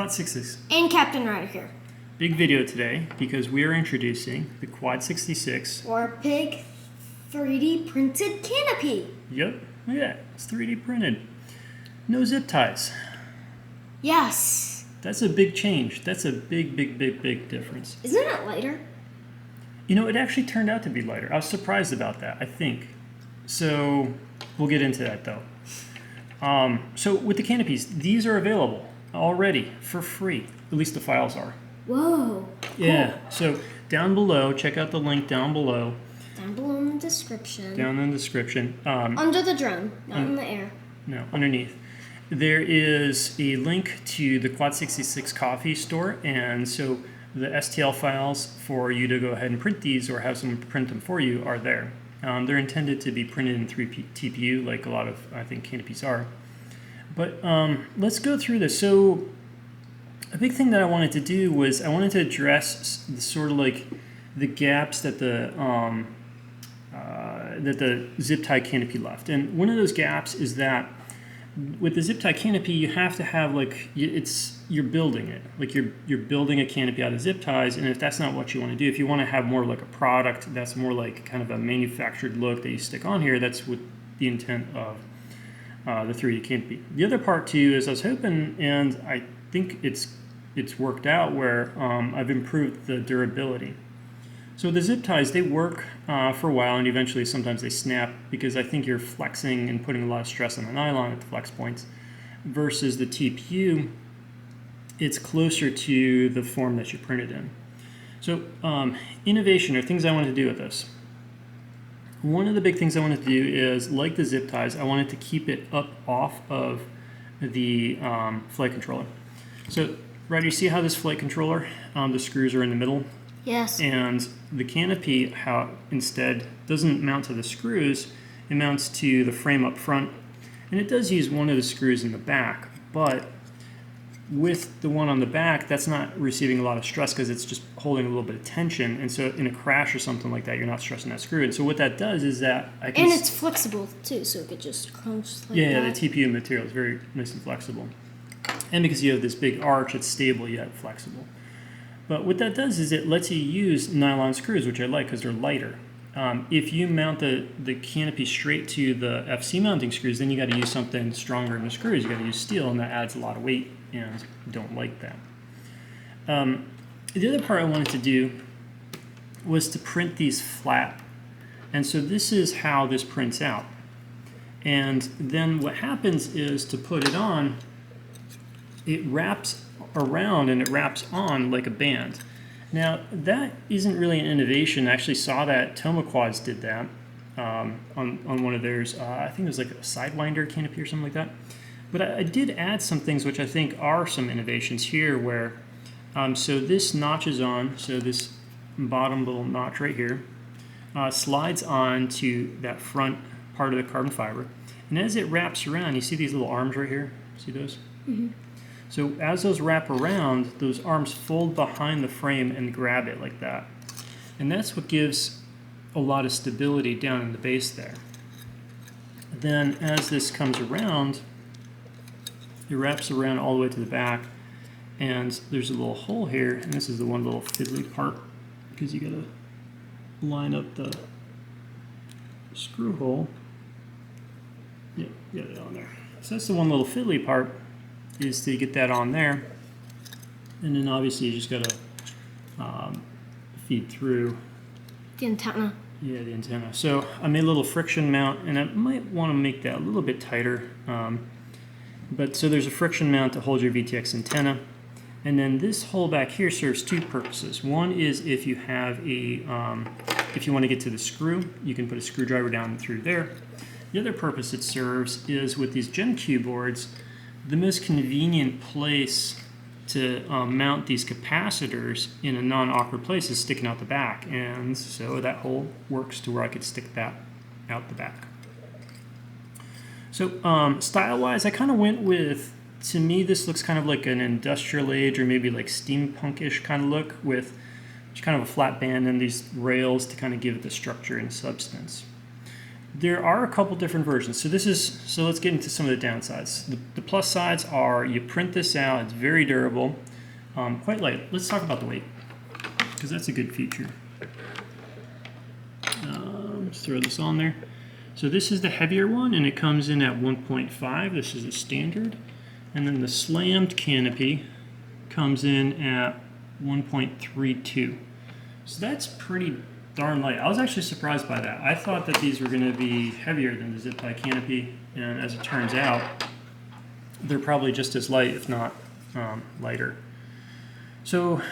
Quad66 and Captain Ryder here. Big video today because we are introducing the Quad66 WarPig 3D printed canopy. Yep, look at that. It's 3D printed. No zip ties. Yes. That's a big change. That's a big difference. Isn't it lighter? You know, it actually turned out to be lighter. I was surprised about that, I think. So we'll get into that though. So with the canopies, these are available already for free. At least the files are. Whoa. Cool. Yeah. So down below, check out the link down below. Down below in the description. Down in the description. Under the drone, not in the air. No, underneath. There is a link to the Quad66 Ko-fi store, and so the STL files for you to go ahead and print these or have someone print them for you are there. They're intended to be printed in 3 TPU, like a lot of, I think, canopies are. But let's go through this. So a big thing that I wanted to do was I wanted to address the sort of like the gaps that the zip tie canopy left. And one of those gaps is that with the zip tie canopy, you have to have like you're building it, like you're building a canopy out of zip ties. And if that's not what you want to do, if you want to have more like a product that's more like kind of a manufactured look that you stick on here, that's what the intent of the 3D canopy. The other part too is I was hoping, and I think it's worked out, where I've improved the durability. So the zip ties, they work for a while, and eventually sometimes they snap because I think you're flexing and putting a lot of stress on the nylon at the flex points. Versus the TPU, it's closer to the form that you printed in. So innovation, or things I wanted to do with this. One of the big things I wanted to do is, like the zip ties, I wanted to keep it up off of the flight controller. So, Ryder, you see how this flight controller, the screws are in the middle? Yes. And the canopy, how instead doesn't mount to the screws, it mounts to the frame up front. And it does use one of the screws in the back, but with the one on the back, that's not receiving a lot of stress because it's just holding a little bit of tension. And so in a crash or something like that, you're not stressing that screw. And so what that does is that I can... And it's flexible too, so it could just crunch like that. Yeah, the TPU material is very nice and flexible. And because you have this big arch, it's stable yet flexible. But what that does is it lets you use nylon screws, which I like because they're lighter. If you mount the canopy straight to the FC mounting screws, then you got to use something stronger in the screws. You got to use steel, and that adds a lot of weight, and I don't like that. The other part I wanted to do was to print these flat. And so this is how this prints out. And then what happens is, to put it on, it wraps around and it wraps on like a band. Now that isn't really an innovation. I actually saw that Tomaquads did that on one of theirs. I think it was like a Sidewinder canopy or something like that. But I did add some things which I think are some innovations here, where so this notches on, so this bottom little notch right here slides on to that front part of the carbon fiber. And as it wraps around, you see these little arms right here? See those? Mm-hmm. So as those wrap around, those arms fold behind the frame and grab it like that. And that's what gives a lot of stability down in the base there. Then as this comes around, it wraps around all the way to the back, and there's a little hole here, and this is the one little fiddly part, because you gotta line up the screw hole. Yeah, get it on there. So that's the one little fiddly part, is to get that on there, and then obviously you just gotta feed through the antenna. Yeah, the antenna. So I made a little friction mount, and I might want to make that a little bit tighter. But so there's a friction mount to hold your VTX antenna, and then this hole back here serves two purposes. One is if you have a if you want to get to the screw, you can put a screwdriver down through there. The other purpose it serves is with these GenQ boards. The most convenient place to mount these capacitors in a non-awkward place is sticking out the back, and so that hole works to where I could stick that out the back. So style-wise, I kind of went with, to me this looks kind of like an industrial age or maybe like steampunk-ish kind of look, with kind of a flat band and these rails to kind of give it the structure and substance. There are a couple different versions. So let's get into some of the downsides. The plus sides are you print this out, it's very durable, quite light. Let's talk about the weight, because that's a good feature. Let's throw this on there. So this is the heavier one, and it comes in at 1.5. This is the standard. And then the slammed canopy comes in at 1.32. So that's pretty darn light. I was actually surprised by that. I thought that these were going to be heavier than the zip tie canopy, and as it turns out, they're probably just as light, if not lighter. So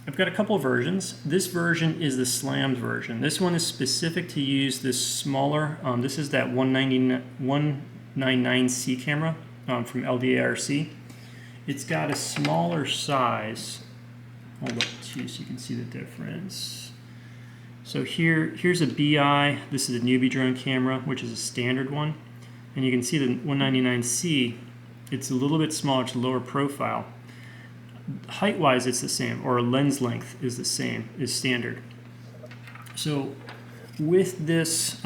I've got a couple of versions. This version is the slammed version. This one is specific to use this smaller, this is that 199C camera from LDARC. It's got a smaller size. Hold up too so you can see the difference. So here's a BI. This is a newbie drone camera, which is a standard one. And you can see the 199C, it's a little bit smaller, it's a lower profile. Height-wise, it's the same, or lens length is the same, is standard. So with this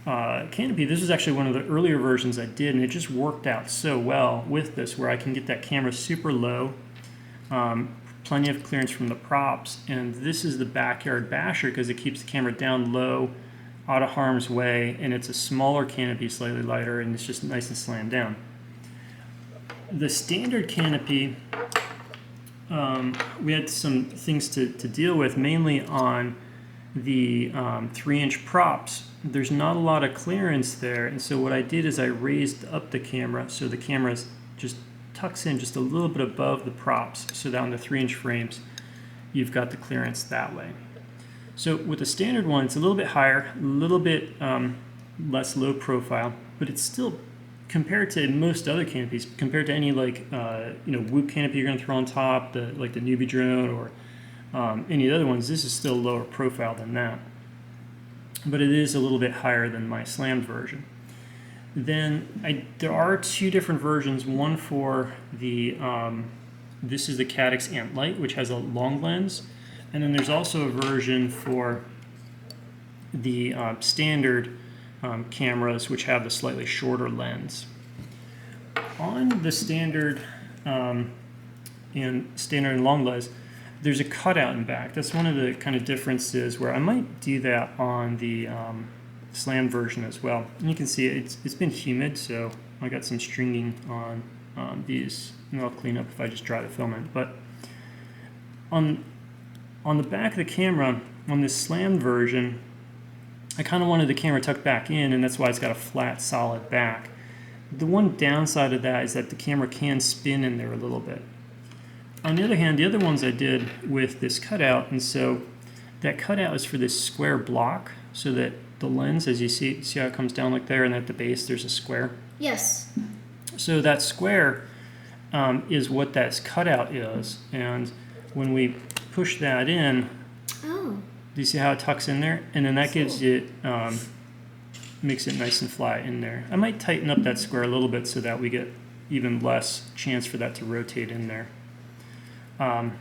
canopy, this is actually one of the earlier versions I did, and it just worked out so well with this, where I can get that camera super low, plenty of clearance from the props, and this is the backyard basher because it keeps the camera down low, out of harm's way, and it's a smaller canopy, slightly lighter, and it's just nice and slammed down. The standard canopy, we had some things to deal with, mainly on the 3-inch props. There's not a lot of clearance there, and so what I did is I raised up the camera so the camera just tucks in just a little bit above the props, so that on the 3-inch frames you've got the clearance that way. So with the standard one, it's a little bit higher, a little bit less low profile, but it's still, compared to most other canopies, compared to any like Whoop canopy you're going to throw on top, like the newbie drone or any of the other ones, this is still lower profile than that. But it is a little bit higher than my slammed version. Then there are two different versions. One for the this is the Caddx Ant Light, which has a long lens, and then there's also a version for the standard cameras, which have the slightly shorter lens. On the standard and long lens, there's a cutout in back. That's one of the kind of differences where I might do that on the slam version as well. And you can see it's been humid, so I got some stringing on these, and I'll clean up if I just dry the filament. But on the back of the camera, on this slam version, I kind of wanted the camera tucked back in, and that's why it's got a flat, solid back. The one downside of that is that the camera can spin in there a little bit. On the other hand, the other ones I did with this cutout, and so that cutout is for this square block, so that the lens, as you see how it comes down like there, and at the base there's a square? Yes. So that square is what that cutout is, and when we push that in, do you see how it tucks in there? And then that gives it, makes it nice and flat in there. I might tighten up that square a little bit so that we get even less chance for that to rotate in there. But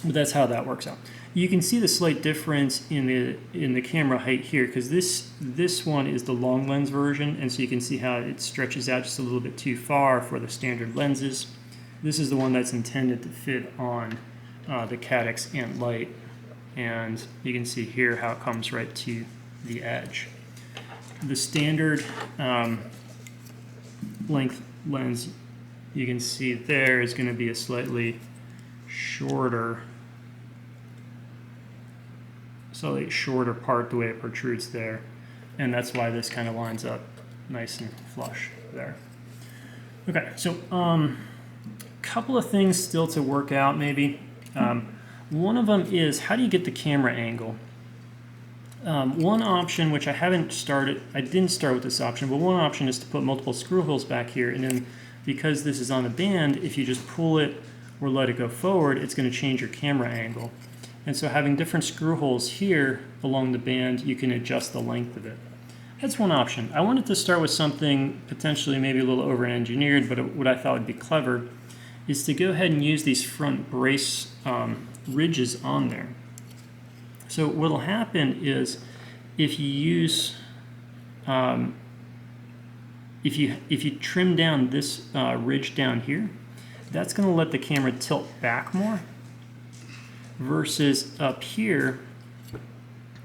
that's how that works out. You can see the slight difference in the camera height here, because this one is the long lens version, and so you can see how it stretches out just a little bit too far for the standard lenses. This is the one that's intended to fit on the Caddx Ant Light, and you can see here how it comes right to the edge. The standard length lens, you can see there, is going to be a slightly shorter part the way it protrudes there, and that's why this kind of lines up nice and flush there. Okay, so couple of things still to work out maybe. One of them is, how do you get the camera angle? One option, which I didn't start with this option, but one option is to put multiple screw holes back here, and then because this is on a band, if you just pull it or let it go forward, it's going to change your camera angle. And so having different screw holes here along the band, you can adjust the length of it. That's one option. I wanted to start with something potentially maybe a little over-engineered, but what I thought would be clever is to go ahead and use these front brace ridges on there. So what will happen is if you use, if you trim down this ridge down here, that's going to let the camera tilt back more. Versus up here,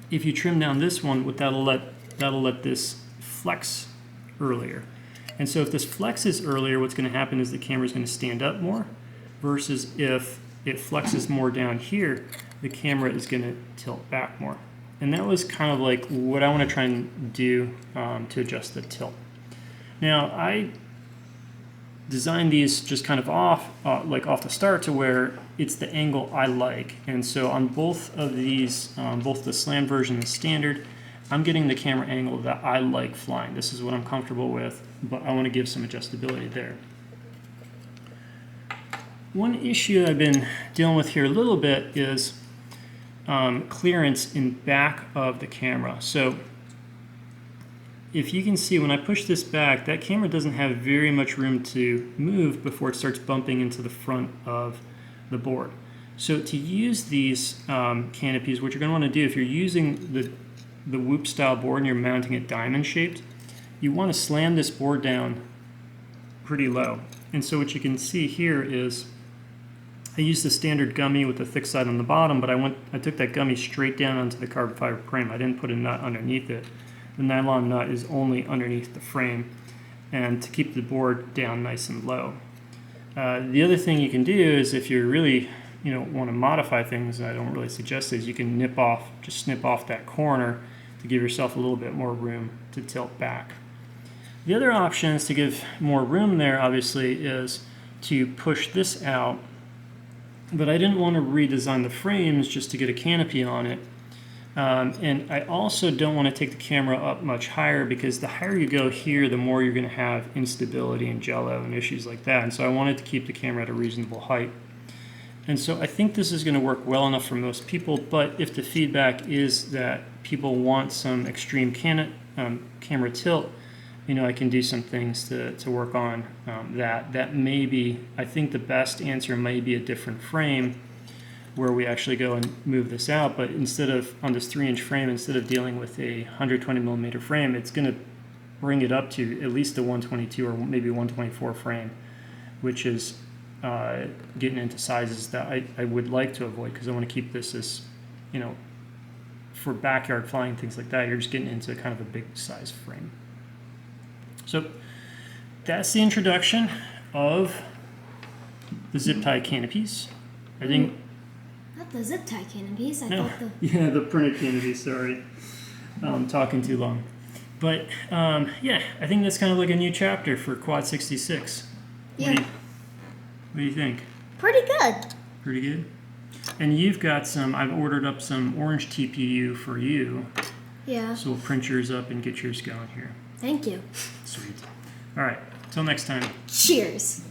if you trim down this one, that'll let this flex earlier. And so if this flexes earlier, what's going to happen is the camera is going to stand up more. Versus if it flexes more down here, the camera is going to tilt back more. And that was kind of like what I want to try and do to adjust the tilt. Now, I designed these just kind of off the start to where it's the angle I like. And so on both of these, both the slant version and the standard, I'm getting the camera angle that I like flying. This is what I'm comfortable with, but I want to give some adjustability there. One issue I've been dealing with here a little bit is clearance in back of the camera. So if you can see, when I push this back, that camera doesn't have very much room to move before it starts bumping into the front of the board. So to use these canopies, what you're going to want to do if you're using the whoop style board and you're mounting it diamond shaped, you want to slam this board down pretty low. And so what you can see here is I used the standard gummy with the thick side on the bottom, but I took that gummy straight down onto the carbon fiber frame. I didn't put a nut underneath it. The nylon nut is only underneath the frame, and to keep the board down nice and low. The other thing you can do is if you really want to modify things, I don't really suggest is you can just snip off that corner to give yourself a little bit more room to tilt back. The other options to give more room there obviously is to push this out, but I didn't want to redesign the frames just to get a canopy on it. And I also don't want to take the camera up much higher, because the higher you go here, the more you're going to have instability and jello and issues like that. And so I wanted to keep the camera at a reasonable height. And so I think this is going to work well enough for most people, but if the feedback is that people want some extreme camera tilt, I can do some things to work on that. That may be, I think the best answer may be a different frame where we actually go and move this out, but instead of, on this 3-inch frame, instead of dealing with a 120 millimeter frame, it's going to bring it up to at least a 122 or maybe 124 frame, which is getting into sizes that I would like to avoid, because I want to keep this as, for backyard flying, things like that, you're just getting into kind of a big size frame. So that's the introduction of the zip tie canopies. I think. Not the zip tie canopies. Yeah, the printed canopies. Sorry, I'm talking too long. But yeah, I think that's kind of like a new chapter for Quad 66. Yeah. What do you think? Pretty good. Pretty good. And you've got some. I've ordered up some orange TPU for you. Yeah. So we'll print yours up and get yours going here. Thank you. Sweet. All right. Till next time. Cheers.